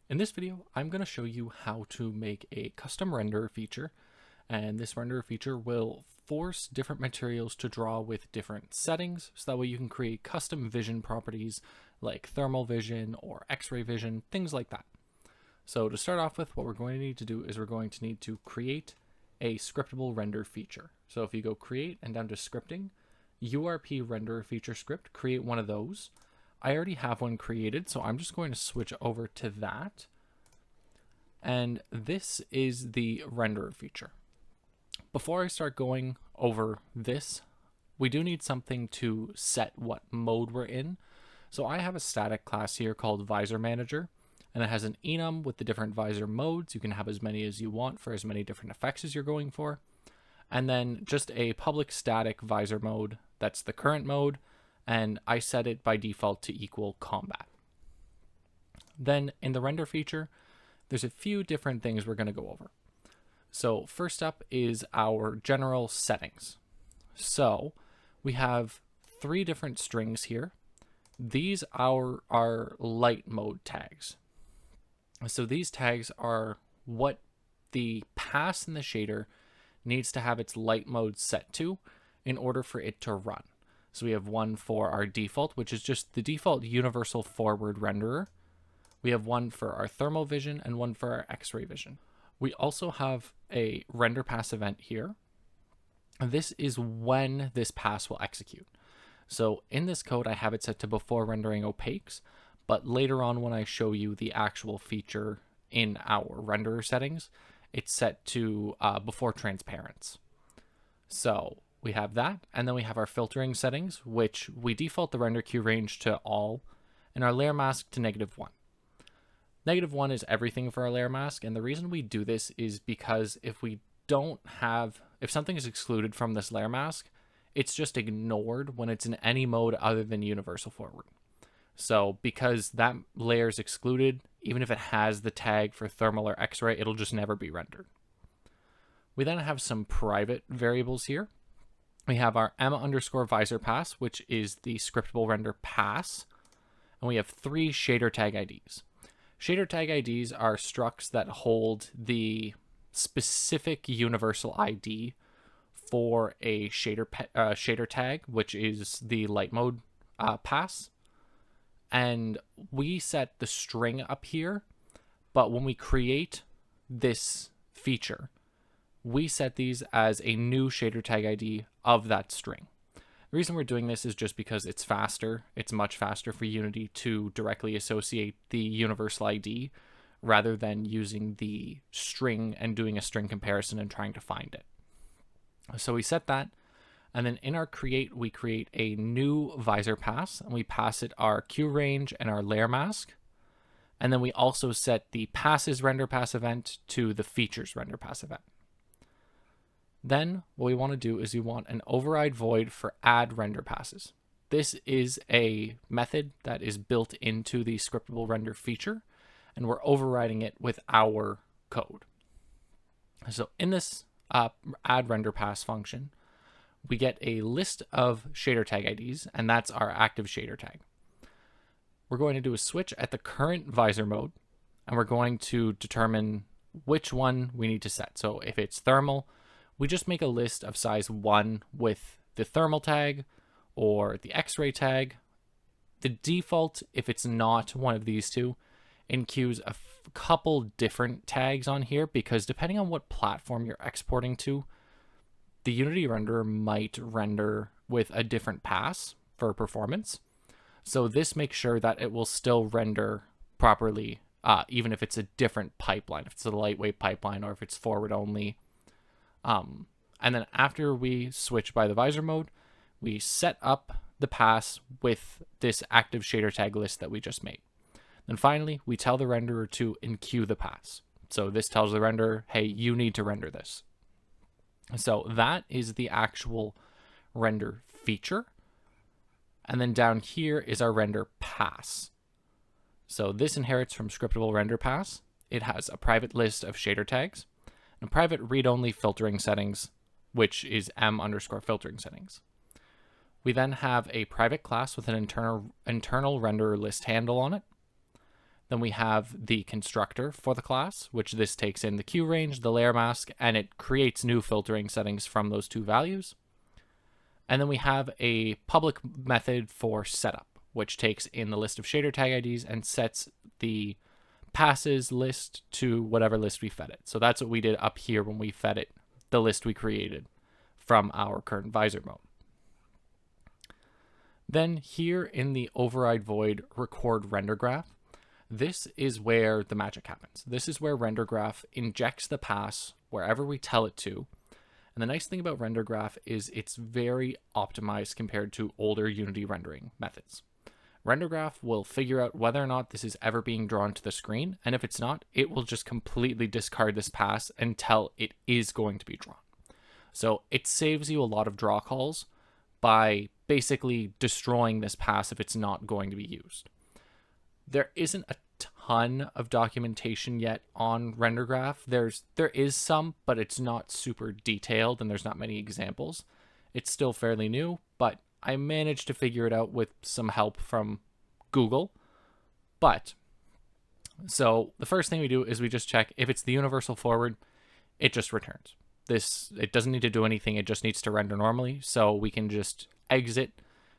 In this video, I'm going to show you how to make a custom render feature, and this render feature will force different materials to draw with different settings, so that way you can create custom vision properties like thermal vision or x-ray vision, things like that. So to start off with, what we're going to need to do is we're going to need to create a scriptable render feature. So if you go create and down to scripting, URP render feature script, create one of those. I already have one created, so I'm just going to switch over to that. And this is the renderer feature. Before I start going over this, we do need something to set what mode we're in. So I have a static class here called Visor Manager, and it has an enum with the different visor modes. You can have as many as you want for as many different effects as you're going for. And then just a public static visor mode, that's the current mode, and I set it by default to equal combat. Then in the render feature, there's a few different things we're going to go over. So first up is our general settings. So we have three different strings here. These are our light mode tags. So these tags are what the pass in the shader needs to have its light mode set to in order for it to run. So we have one for our default, which is just the default universal forward renderer. We have one for our thermal vision and one for our x-ray vision. We also have a render pass event here. This is when this pass will execute. So in this code, I have it set to before rendering opaques, but later on when I show you the actual feature in our renderer settings, it's set to before transparents. So we have that, and then we have our filtering settings, which we default the render queue range to all, and our layer mask to -1. -1 is everything for our layer mask, and the reason we do this is because if something is excluded from this layer mask, it's just ignored when it's in any mode other than universal forward. So because that layer is excluded, even if it has the tag for thermal or x-ray, it'll just never be rendered. We then have some private variables here. We have our m_visor pass, which is the scriptable render pass, and we have 3 shader tag IDs. Shader tag IDs are structs that hold the specific universal ID for a shader tag, which is the light mode pass. And we set the string up here, but when we create this feature, we set these as a new shader tag ID of that string. The reason we're doing this is just because it's faster. It's much faster for Unity to directly associate the universal ID rather than using the string and doing a string comparison and trying to find it. So we set that, and then in our create, we create a new visor pass, and we pass it our queue range and our layer mask. And then we also set the passes render pass event to the features render pass event. Then what we want to do is we want an override void for add render passes. This is a method that is built into the scriptable render feature, and we're overriding it with our code. So in this add render pass function, we get a list of shader tag IDs, and that's our active shader tag. We're going to do a switch at the current visor mode, and we're going to determine which one we need to set. So if it's thermal, we just make a list of size 1 with the thermal tag or the x-ray tag. The default, if it's not one of these two, enqueues a couple different tags on here, because depending on what platform you're exporting to, the Unity renderer might render with a different pass for performance. So this makes sure that it will still render properly, even if it's a different pipeline, if it's a lightweight pipeline or if it's forward only. And then after we switch by the visor mode, we set up the pass with this active shader tag list that we just made. Then finally, we tell the renderer to enqueue the pass. So this tells the renderer, hey, you need to render this. So that is the actual render feature. And then down here is our render pass. So this inherits from scriptable render pass. It has a private list of shader tags and private read-only filtering settings, which is m_filtering settings. We then have a private class with an internal renderer list handle on it. Then we have the constructor for the class, which this takes in the Q range, the layer mask, and it creates new filtering settings from those two values. And then we have a public method for setup, which takes in the list of shader tag IDs and sets the passes list to whatever list we fed it. So that's what we did up here when we fed it the list we created from our current visor mode. Then here in the override void record render graph, this is where the magic happens. This is where render graph injects the pass wherever we tell it to. And the nice thing about render graph is it's very optimized compared to older Unity rendering methods. Render graph will figure out whether or not this is ever being drawn to the screen, and if it's not, it will just completely discard this pass until it is going to be drawn. So it saves you a lot of draw calls by basically destroying this pass if it's not going to be used. There isn't a ton of documentation yet on render graph. There is some, but it's not super detailed and there's not many examples. It's still fairly new, but I managed to figure it out with some help from Google. So the first thing we do is we just check if it's the universal forward, it just returns. It doesn't need to do anything, it just needs to render normally, so we can just exit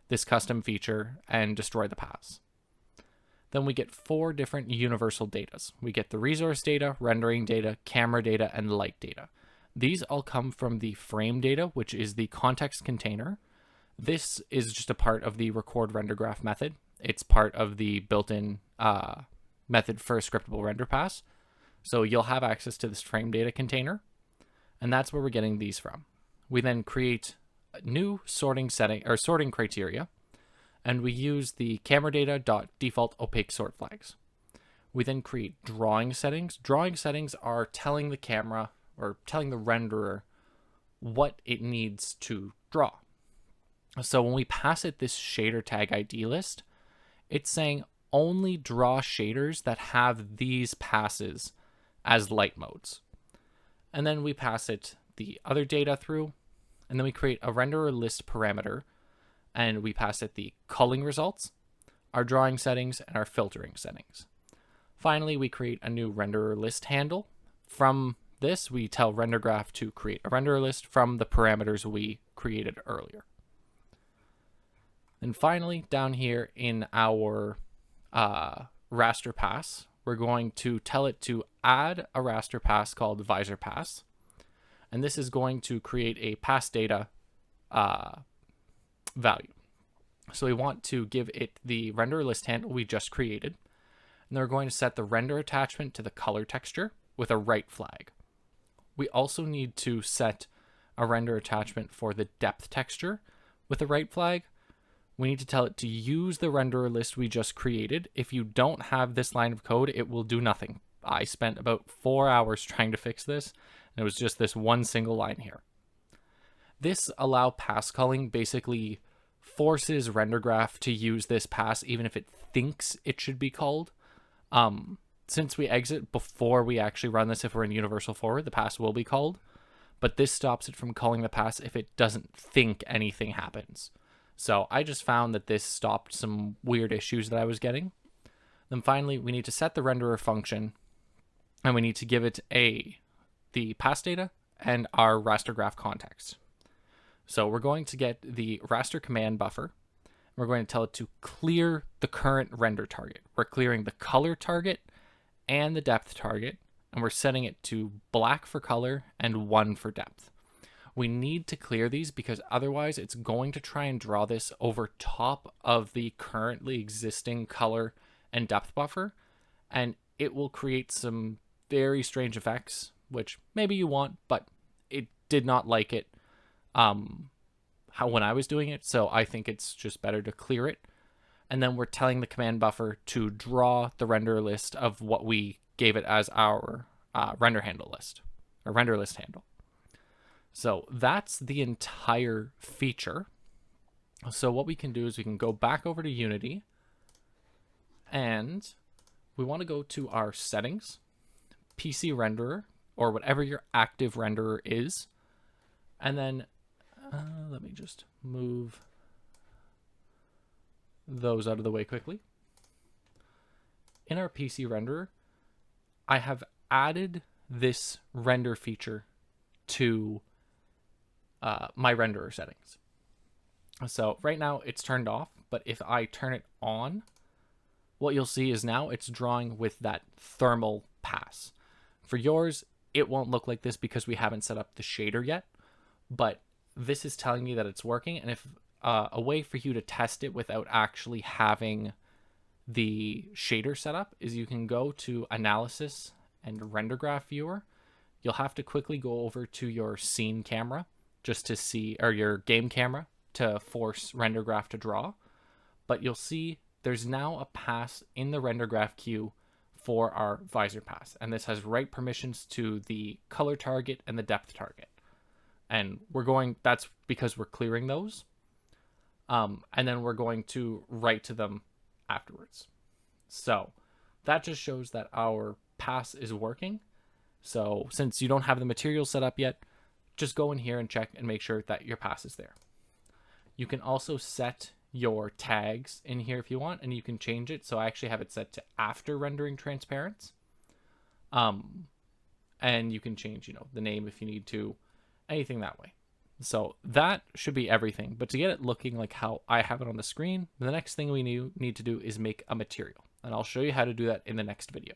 this custom feature and destroy the pass. Then we get 4 different universal datas. We get the resource data, rendering data, camera data, and light data. These all come from the frame data, which is the context container. This is just a part of the record render graph method. It's part of the built-in method for a scriptable render pass. So you'll have access to this frame data container, and that's where we're getting these from. We then create a new sorting criteria, and we use the camera data.default opaque sort flags. We then create drawing settings. Drawing settings are telling the camera or telling the renderer what it needs to draw. So when we pass it this shader tag ID list, it's saying only draw shaders that have these passes as light modes. And then we pass it the other data through, and then we create a renderer list parameter, and we pass it the culling results, our drawing settings, and our filtering settings. Finally, we create a new renderer list handle. From this, we tell render graph to create a renderer list from the parameters we created earlier. And finally, down here in our raster pass, we're going to tell it to add a raster pass called visor pass. And this is going to create a pass data value. So we want to give it the render list handle we just created. And then we're going to set the render attachment to the color texture with a right flag. We also need to set a render attachment for the depth texture with a right flag. We need to tell it to use the renderer list we just created. If you don't have this line of code, it will do nothing. I spent about 4 hours trying to fix this, and it was just this one single line here. This allow pass calling basically forces render graph to use this pass even if it thinks it should be called. Since we exit before we actually run this, if we're in universal forward, the pass will be called, but this stops it from calling the pass if it doesn't think anything happens. So I just found that this stopped some weird issues that I was getting. Then finally, we need to set the renderer function, and we need to give it the pass data and our raster graph context. So we're going to get the raster command buffer. We're going to tell it to clear the current render target. We're clearing the color target and the depth target, and we're setting it to black for color and 1 for depth. We need to clear these because otherwise it's going to try and draw this over top of the currently existing color and depth buffer, and it will create some very strange effects, which maybe you want, but it did not like it when I was doing it, so I think it's just better to clear it. And then we're telling the command buffer to draw the render list of what we gave it as our render handle list, or render list handle. So that's the entire feature. So what we can do is we can go back over to Unity, and we want to go to our settings, PC renderer, or whatever your active renderer is. And then let me just move those out of the way quickly. in our PC renderer, I have added this render feature to my renderer settings. So right now it's turned off, but if I turn it on, what you'll see is now it's drawing with that thermal pass. For yours, it won't look like this because we haven't set up the shader yet, but this is telling me that it's working. And if a way for you to test it without actually having the shader set up is you can go to Analysis and Render Graph Viewer. You'll have to quickly go over to your scene camera just to see, or your game camera to force render graph to draw. But you'll see there's now a pass in the render graph queue for our visor pass. And this has write permissions to the color target and the depth target. And that's because we're clearing those. And then we're going to write to them afterwards. So that just shows that our pass is working. So since you don't have the material set up yet, just go in here and check and make sure that your pass is there. You can also set your tags in here if you want, and you can change it. So I actually have it set to after rendering transparent. And you can change, the name if you need to, anything that way. So that should be everything. But to get it looking like how I have it on the screen, the next thing we need to do is make a material. And I'll show you how to do that in the next video.